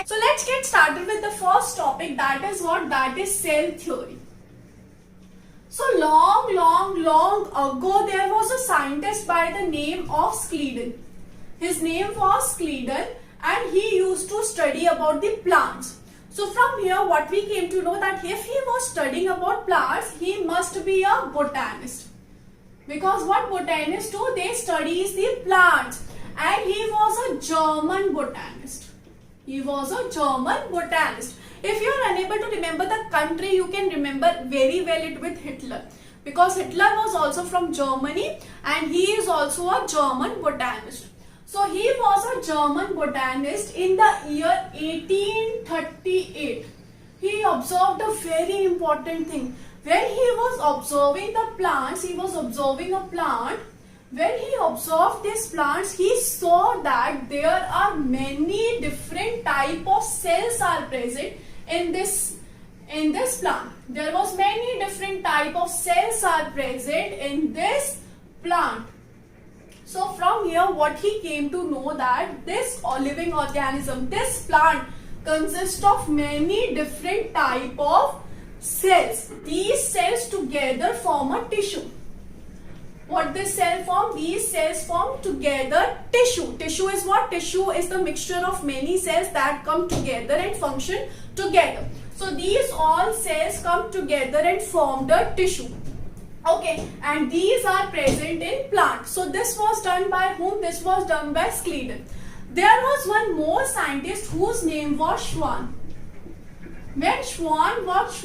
So let's get started with the first topic, that is what? That is cell theory. So long ago there was a scientist by the name of Schleiden. His name was Schleiden and he used to study about the plants. So from here what we came to know that if he was studying about plants, he must be a botanist. Because what botanists do? They study the plants. And he was a German botanist. He was a German botanist. If you are unable to remember the country, you can remember very well it with Hitler. Because Hitler was also from Germany and he is also a German botanist. So he was a German botanist in the year 1838. He observed a very important thing. When he was observing the plants, he was observing a plant. When he observed these plants, he saw that there are many different type of cells are present in this plant. There was many different type of cells are present in this plant. So from here what he came to know that this living organism, this plant consists of many different type of cells. These cells together form a tissue. What this cell form? These cells form together tissue. Tissue is what? Tissue is the mixture of many cells that come together and function together. So these all cells come together and form the tissue. Okay, and these are present in plants. So this was done by whom? This was done by Schleiden. There was one more scientist whose name was Schwann. When Schwann worked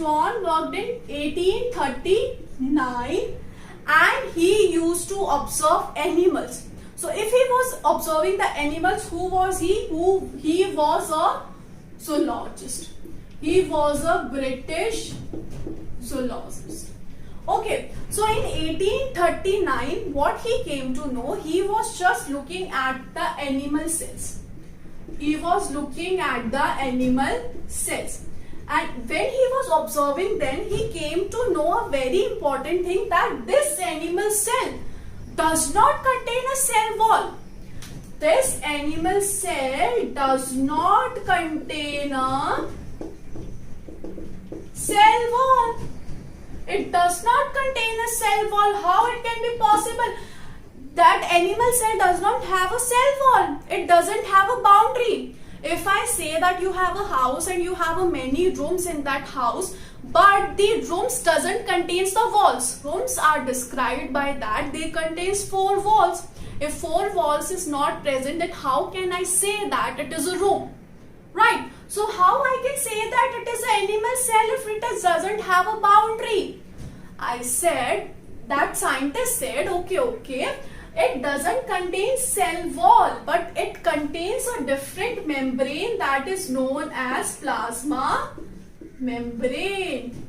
in 1839 and he used to observe animals. So if he was observing the animals, who was he? He was a zoologist. He was a British zoologist. Okay, so in 1839, what he came to know, he was just looking at the animal cells. He was looking at the animal cells. And when he was observing, then he came to know a very important thing, that this animal cell does not contain a cell wall. This animal cell does not contain a cell wall. It does not contain a cell wall. How it can be possible? That animal cell does not have a cell wall. It doesn't have a boundary. If I say that you have a house and you have many rooms in that house, but the rooms doesn't contain the walls. Rooms are described by that they contains 4 walls. If 4 walls is not present, then how can I say that it is a room? Right? So how I can say that it is an animal cell if it doesn't have a boundary? I said, that scientist said, okay, it doesn't contain cell wall, but it contains a different membrane that is known as plasma membrane.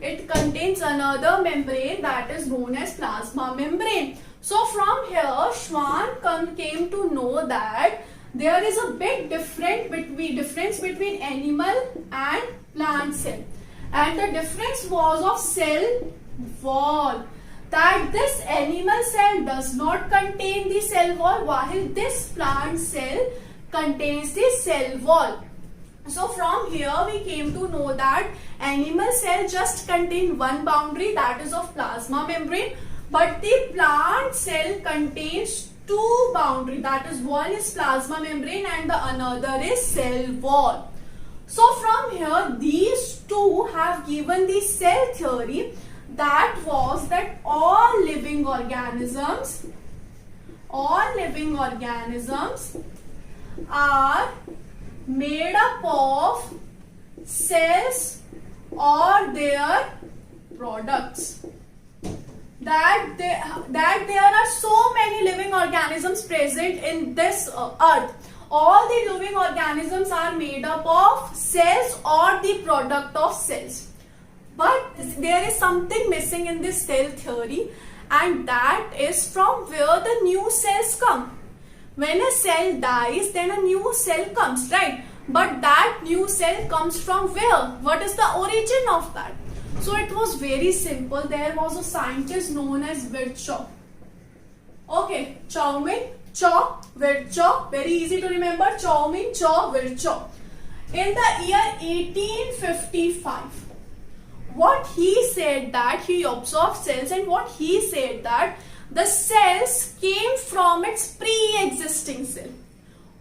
It contains another membrane that is known as plasma membrane. So from here, Schwann came to know that there is a big difference between animal and plant cell. And the difference was of cell wall. That this animal cell does not contain the cell wall, while this plant cell contains the cell wall. So from here we came to know that animal cell just contain one boundary, that is of plasma membrane, but the plant cell contains 2 boundaries, that is one is plasma membrane and the another is cell wall. So from here these 2 have given the cell theory, that was that all living organisms are made up of cells or their products. That there are so many living organisms present in this earth. All the living organisms are made up of cells or the product of cells. But there is something missing in this cell theory, and that is from where the new cells come. When a cell dies, then a new cell comes, right? But that new cell comes from where? What is the origin of that? So it was very simple. There was a scientist known as Virchow. Okay, Chow-Min Virchow, very easy to remember. Chow-Min Virchow. in the year 1855. What he said that he observed cells, and what he said that the cells came from its pre-existing cell.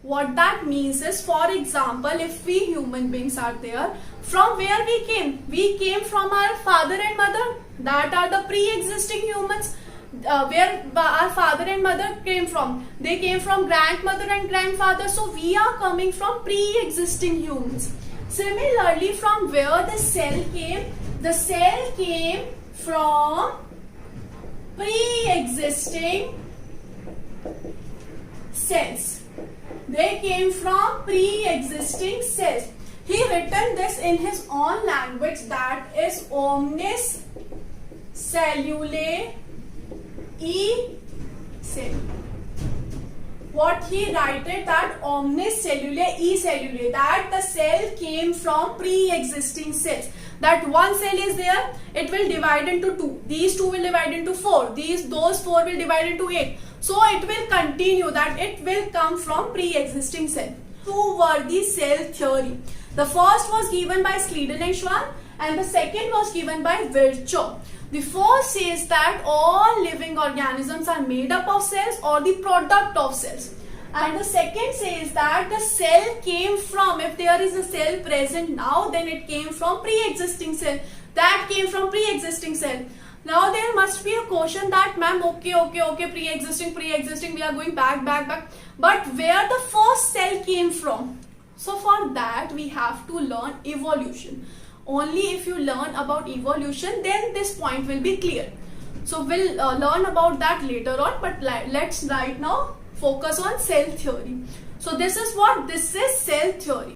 What that means is, for example, if we human beings are there, from where we came? We came from our father and mother. That are the pre-existing humans. Where our father and mother came from? They came from grandmother and grandfather. So we are coming from pre-existing humans. Similarly, from where the cell came? The cell came from pre-existing cells. They came from pre-existing cells. He written this in his own language, that is omnis cellulae e cell. What he writed that omnis cellulae e cellulae, that the cell came from pre-existing cells. That one cell is there, it will divide into two. These two will divide into four. Those four will divide into 8. So it will continue, that it will come from pre-existing cell. Two were the cell theory. The first was given by Schlegel and Schwann, and the second was given by Virchow. The first says that all living organisms are made up of cells or the product of cells. And the second says that the cell came from, if there is a cell present now, then it came from pre-existing cell. That came from pre-existing cell. Now there must be a question that, ma'am, okay, pre-existing, we are going back. But where the first cell came from? So for that we have to learn evolution. Only if you learn about evolution, then this point will be clear. So we'll learn about that later on, but let's right now focus on cell theory. So this is what? This is cell theory.